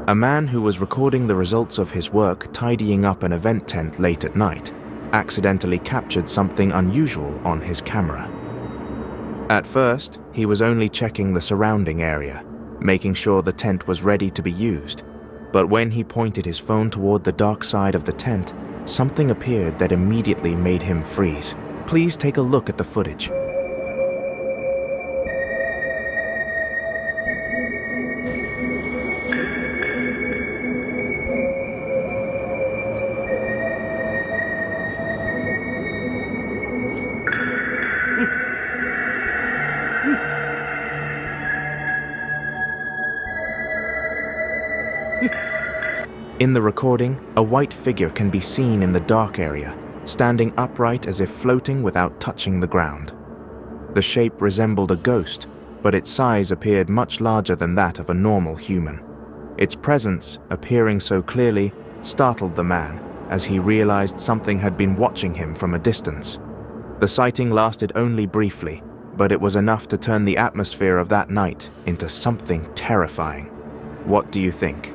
A man who was recording the results of his work tidying up an event tent late at night accidentally captured something unusual on his camera. At first, he was only checking the surrounding area, making sure the tent was ready to be used. But when he pointed his phone toward the dark side of the tent, something appeared that immediately made him freeze. Please take a look at the footage. In the recording, a white figure can be seen in the dark area, standing upright as if floating without touching the ground. The shape resembled a ghost, but its size appeared much larger than that of a normal human. Its presence, appearing so clearly, startled the man as he realized something had been watching him from a distance. The sighting lasted only briefly, but it was enough to turn the atmosphere of that night into something terrifying. What do you think?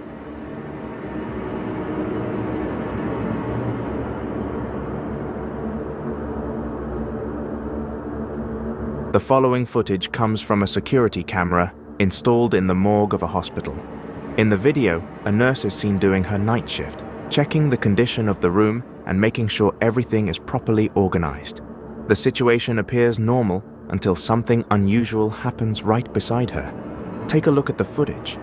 The following footage comes from a security camera installed in the morgue of a hospital. In the video, a nurse is seen doing her night shift, checking the condition of the room and making sure everything is properly organized. The situation appears normal until something unusual happens right beside her. Take a look at the footage.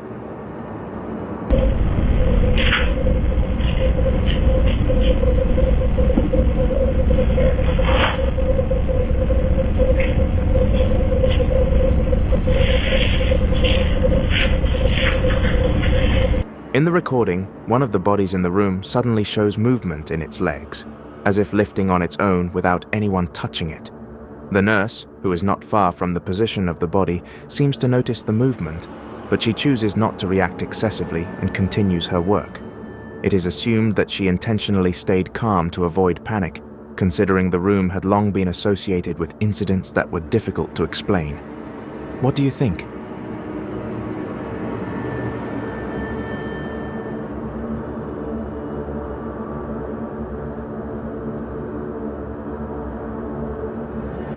In the recording, one of the bodies in the room suddenly shows movement in its legs, as if lifting on its own without anyone touching it. The nurse, who is not far from the position of the body, seems to notice the movement, but she chooses not to react excessively and continues her work. It is assumed that she intentionally stayed calm to avoid panic, considering the room had long been associated with incidents that were difficult to explain. What do you think?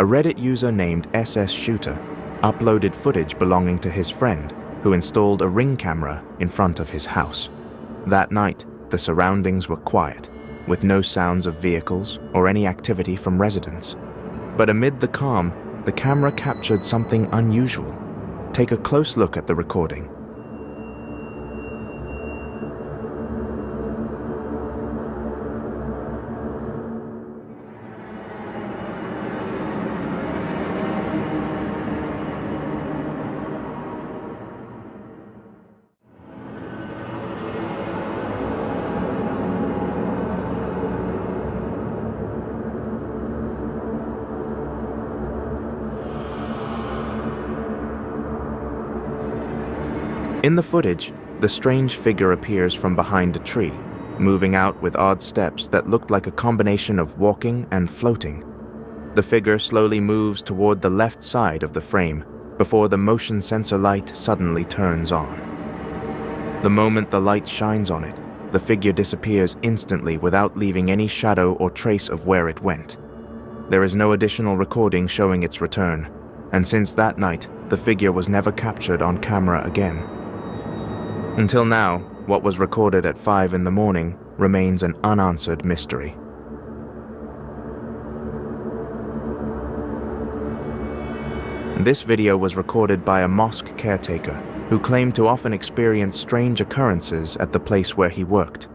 A Reddit user named SS Shooter uploaded footage belonging to his friend, who installed a Ring camera in front of his house. That night, the surroundings were quiet, with no sounds of vehicles or any activity from residents. But amid the calm, the camera captured something unusual. Take a close look at the recording. In the footage, the strange figure appears from behind a tree, moving out with odd steps that looked like a combination of walking and floating. The figure slowly moves toward the left side of the frame before the motion sensor light suddenly turns on. The moment the light shines on it, the figure disappears instantly without leaving any shadow or trace of where it went. There is no additional recording showing its return, and since that night, the figure was never captured on camera again. Until now, what was recorded at 5 in the morning remains an unanswered mystery. This video was recorded by a mosque caretaker who claimed to often experience strange occurrences at the place where he worked.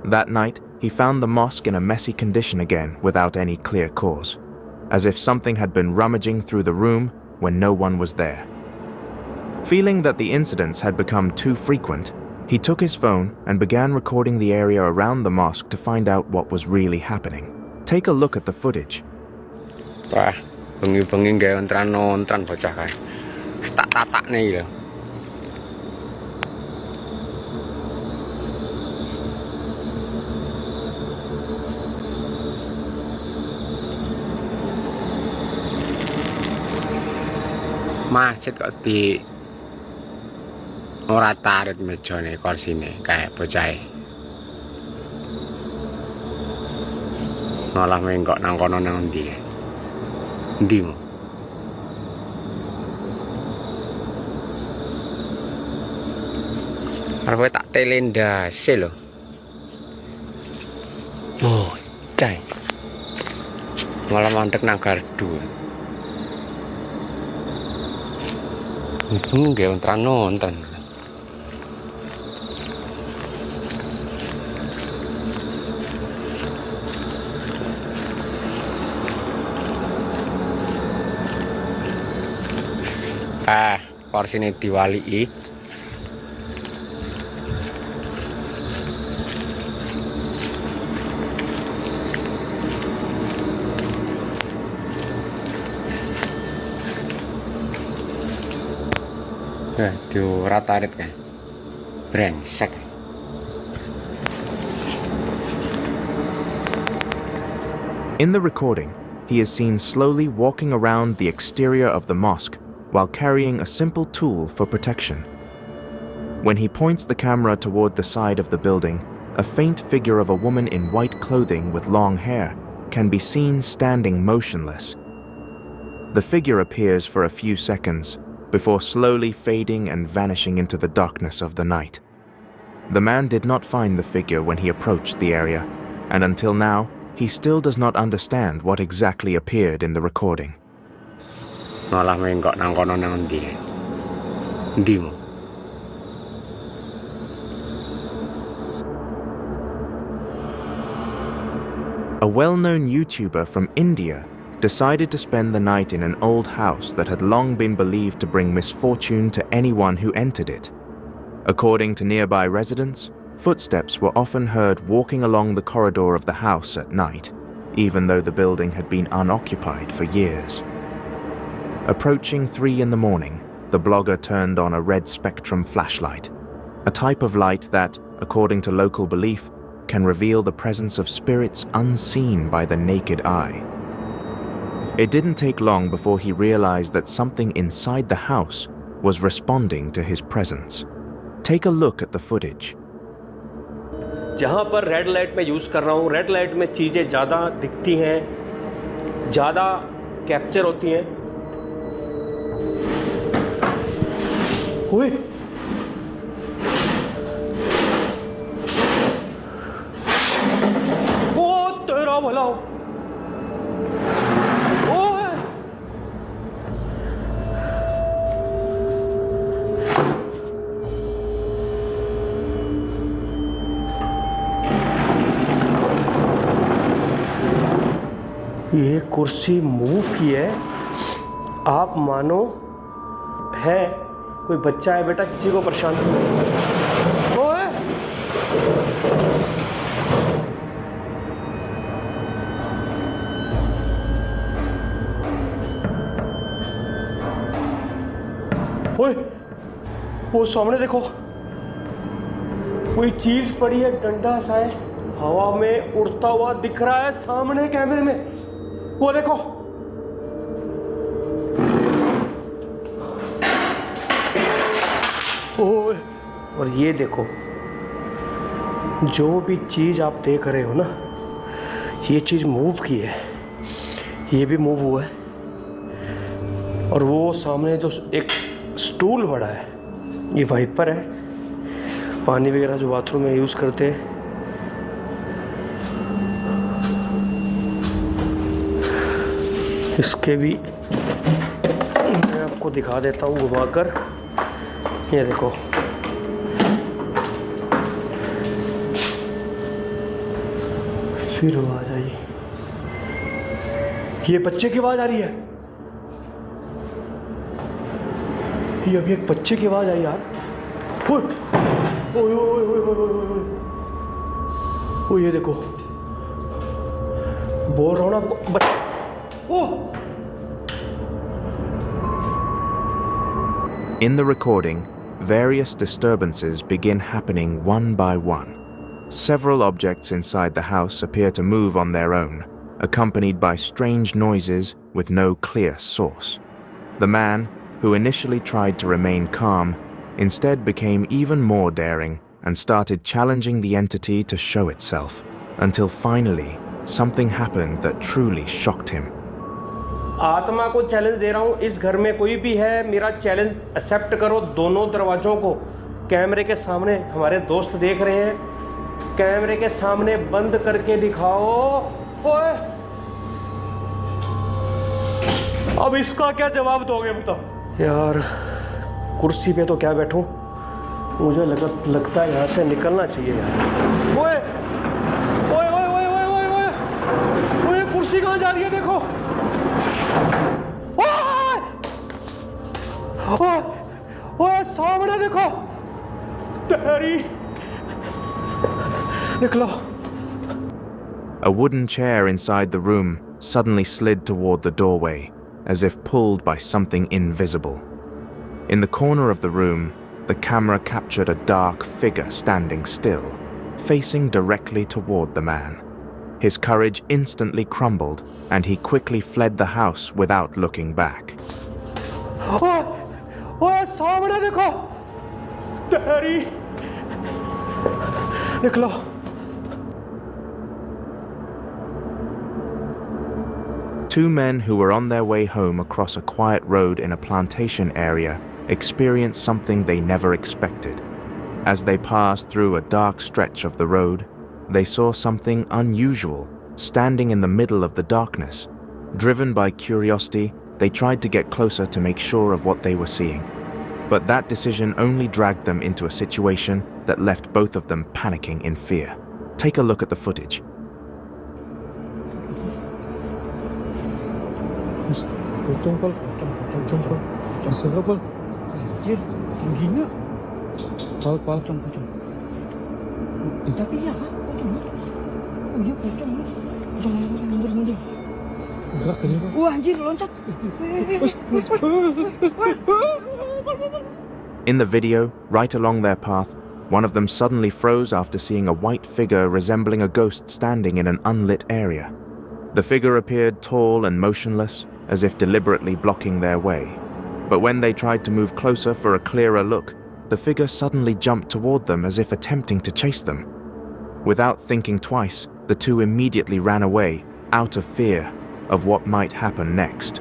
That night, he found the mosque in a messy condition again without any clear cause, as if something had been rummaging through the room when no one was there. Feeling that the incidents had become too frequent, he took his phone and began recording the area around the mosque to find out what was really happening. Take a look at the footage. Bengi-bengi gawe ontran bocah kae. Tak-tatakne iki lho. Masjid kok Ora tarik mejane korsine kayak bocah. Malah menggok nang kono nang ndi. Ndi mu? Arep tak telendase lho. Oh, kae. Malah mandek nang gardu. Untung nggih nonton. Korsine diwaliki. Diuratarit kan. Brengsek. In the recording, he is seen slowly walking around the exterior of the mosque while carrying a simple tool for protection. When he points the camera toward the side of the building, a faint figure of a woman in white clothing with long hair can be seen standing motionless. The figure appears for a few seconds before slowly fading and vanishing into the darkness of the night. The man did not find the figure when he approached the area, and until now, he still does not understand what exactly appeared in the recording. Malah menggok nang kono nang ndi. Ndi mu? A well-known YouTuber from India decided to spend the night in an old house that had long been believed to bring misfortune to anyone who entered it. According to nearby residents, footsteps were often heard walking along the corridor of the house at night, even though the building had been unoccupied for years. Approaching 3 in the morning, the blogger turned on a red spectrum flashlight, a type of light that, according to local belief, can reveal the presence of spirits unseen by the naked eye. It didn't take long before he realized that something inside the house was responding to his presence. Take a look at the footage. जहाँ पर red light में use कर रहा हूँ, red light में चीज़ें ज़्यादा दिखती हैं, ज़्यादा कैप्चर होती हैं। ओए, ओ तेरा भला हो। ये कुर्सी मूव की है, आप मानो है कोई बच्चा है बेटा किसी को परेशान ओए ओए वो सामने देखो कोई चीज पड़ी है, डंडा सा है, हवा में उड़ता हुआ दिख रहा है सामने कैमरे में, वो देखो। ओए और ये देखो, जो भी चीज आप देख रहे हो ना, ये चीज मूव की है, ये भी मूव हुआ है। और वो सामने जो एक स्टूल पड़ा है, ये वाइपर है, पानी वगैरह जो बाथरूम में यूज करते हैं। इसके भी मैं आपको दिखा देता हूँ घुमाकर, ये देखो। फिर आवाज आई, ये बच्चे की आवाज आ रही है, ये अभी एक बच्चे की आवाज आई यार। ओए ओए ओए ओए ओए ओए ओए, ये देखो, बोल रहा हूँ ना आपको, In the recording, various disturbances begin happening one by one. Several objects inside the house appear to move on their own, accompanied by strange noises with no clear source. The man, who initially tried to remain calm, instead became even more daring and started challenging the entity to show itself, until finally, something happened that truly shocked him. आत्मा को challenge दे रहा हूँ, इस घर में कोई भी है, मेरा चैलेंज एक्सेप्ट करो। दोनों दरवाजों को कैमरे के सामने हमारे दोस्त देख रहे हैं, कैमरे के सामने बंद करके दिखाओ। ओए, अब इसका क्या जवाब दोगे बताओ? यार कुर्सी पे तो क्या बैठूं, मुझे लगता है यहाँ से निकलना चाहिए यार। ओए ओए ओए ओए ओए ओए ओए ओए, कुर्सी कहाँ जा रही है देखो। ओए ओए ओए, सामने देखो, तेरी निकलो। A wooden chair inside the room suddenly slid toward the doorway, as if pulled by something invisible. In the corner of the room, the camera captured a dark figure standing still, facing directly toward the man. His courage instantly crumbled, and he quickly fled the house without looking back. ओए ओए, सामने देखो, तेरी निकलो। Two men who were on their way home across a quiet road in a plantation area experienced something they never expected. As they passed through a dark stretch of the road, they saw something unusual standing in the middle of the darkness. Driven by curiosity, they tried to get closer to make sure of what they were seeing. But that decision only dragged them into a situation that left both of them panicking in fear. Take a look at the footage. In the video, right along their path, one of them suddenly froze after seeing a white figure resembling a ghost standing in an unlit area. The figure appeared tall and motionless, as if deliberately blocking their way. But when they tried to move closer for a clearer look, the figure suddenly jumped toward them as if attempting to chase them. Without thinking twice, the two immediately ran away, out of fear of what might happen next.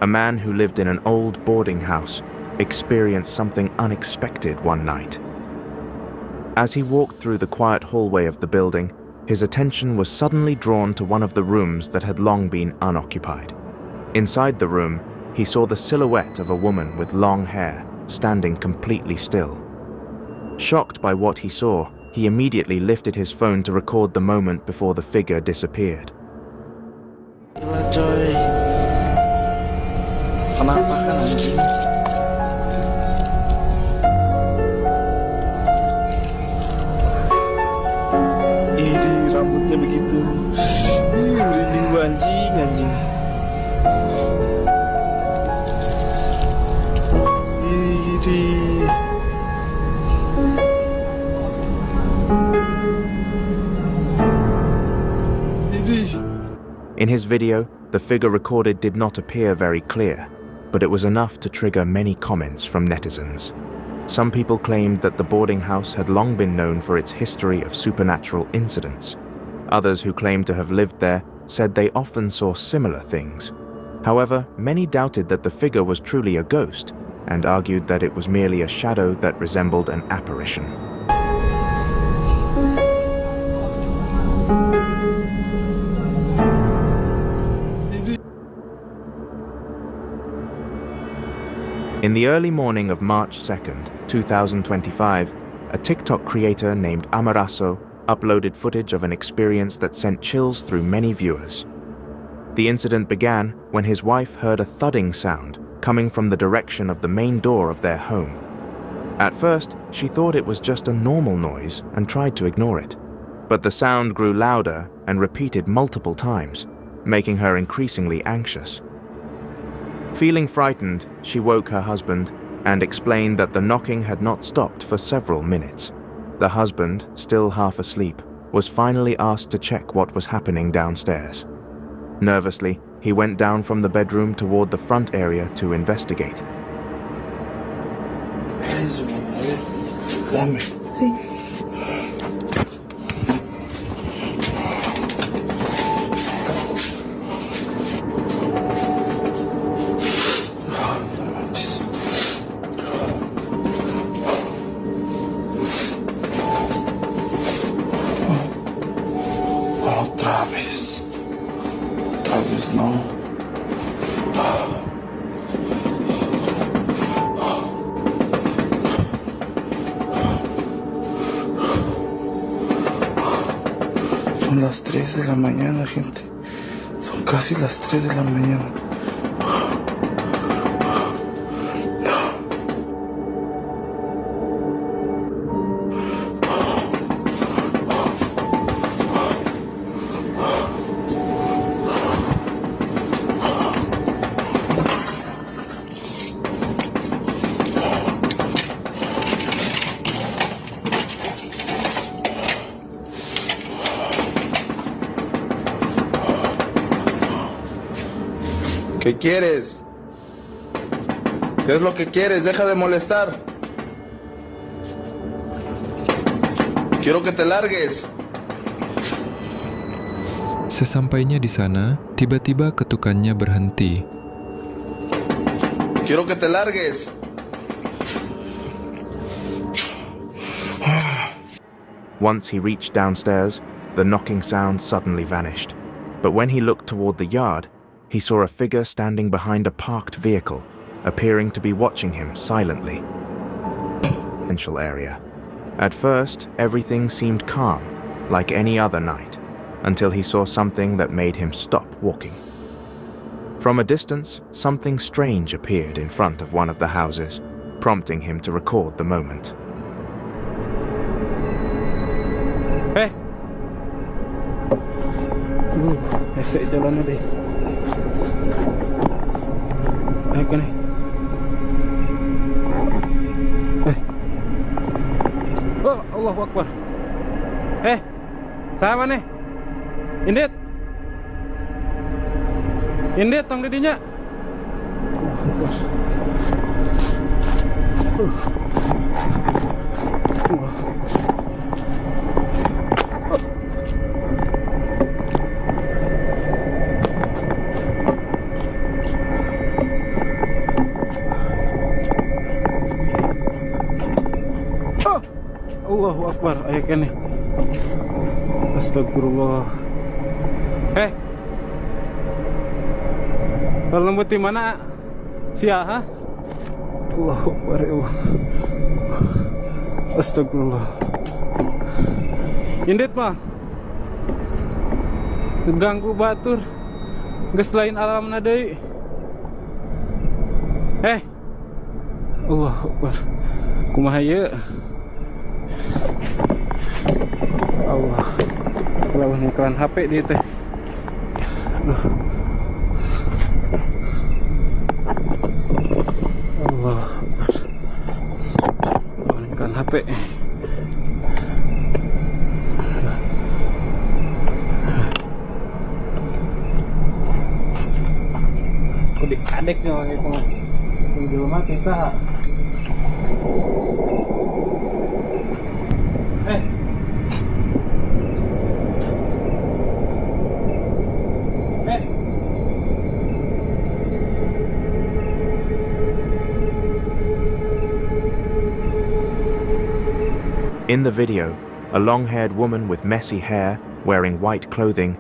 A man who lived in an old boarding house experienced something unexpected one night. As he walked through the quiet hallway of the building, his attention was suddenly drawn to one of the rooms that had long been unoccupied. Inside the room, he saw the silhouette of a woman with long hair, standing completely still. Shocked by what he saw, he immediately lifted his phone to record the moment before the figure disappeared. Gila coy, kenapa kan anjing? Ini rambutnya begitu, merinding gua anjing. In his video, the figure recorded did not appear very clear, but it was enough to trigger many comments from netizens. Some people claimed that the boarding house had long been known for its history of supernatural incidents. Others who claimed to have lived there said they often saw similar things. However, many doubted that the figure was truly a ghost and argued that it was merely a shadow that resembled an apparition. In the early morning of March 2nd, 2025, a TikTok creator named Amaraso uploaded footage of an experience that sent chills through many viewers. The incident began when his wife heard a thudding sound coming from the direction of the main door of their home. At first, she thought it was just a normal noise and tried to ignore it. But the sound grew louder and repeated multiple times, making her increasingly anxious. Feeling frightened, she woke her husband and explained that the knocking had not stopped for several minutes. The husband, still half asleep, was finally asked to check what was happening downstairs. Nervously, he went down from the bedroom toward the front area to investigate. Eso, a ver, dame. Sí. No manches. Otra vez. Otra vez no. Son las 3 de la mañana, gente. Son casi las 3 de la mañana. ¿Qué quieres? ¿Qué es lo que quieres? Deja de molestar. Quiero que te largues. Sesampainya di sana, tiba-tiba ketukannya berhenti. Quiero que te largues. Once he reached downstairs, the knocking sound suddenly vanished. But when he looked toward the yard, he saw a figure standing behind a parked vehicle, appearing to be watching him silently. Residential area. At first, everything seemed calm, like any other night, until he saw something that made him stop walking. From a distance, something strange appeared in front of one of the houses, prompting him to record the moment. ऐसे चलाने दे कने oh Allahu Akbar saha maneh Indit tong di dinya Allahu Akbar, ayo kene. Astagfirullah. Kalau lembut di mana? Sia, ha? Allahu Akbar, ya Allah. Astagfirullah. Indit mah. Ganggu batur. Geus lain alamna deui. Allahu Akbar. Kumaha ieu? Allah, lawan iklan HP di teh. Aduh. Allah. Lawan iklan HP. Kudik-adek nya itu. Di rumah kita. In the video, a long-haired woman with messy hair, wearing white clothing,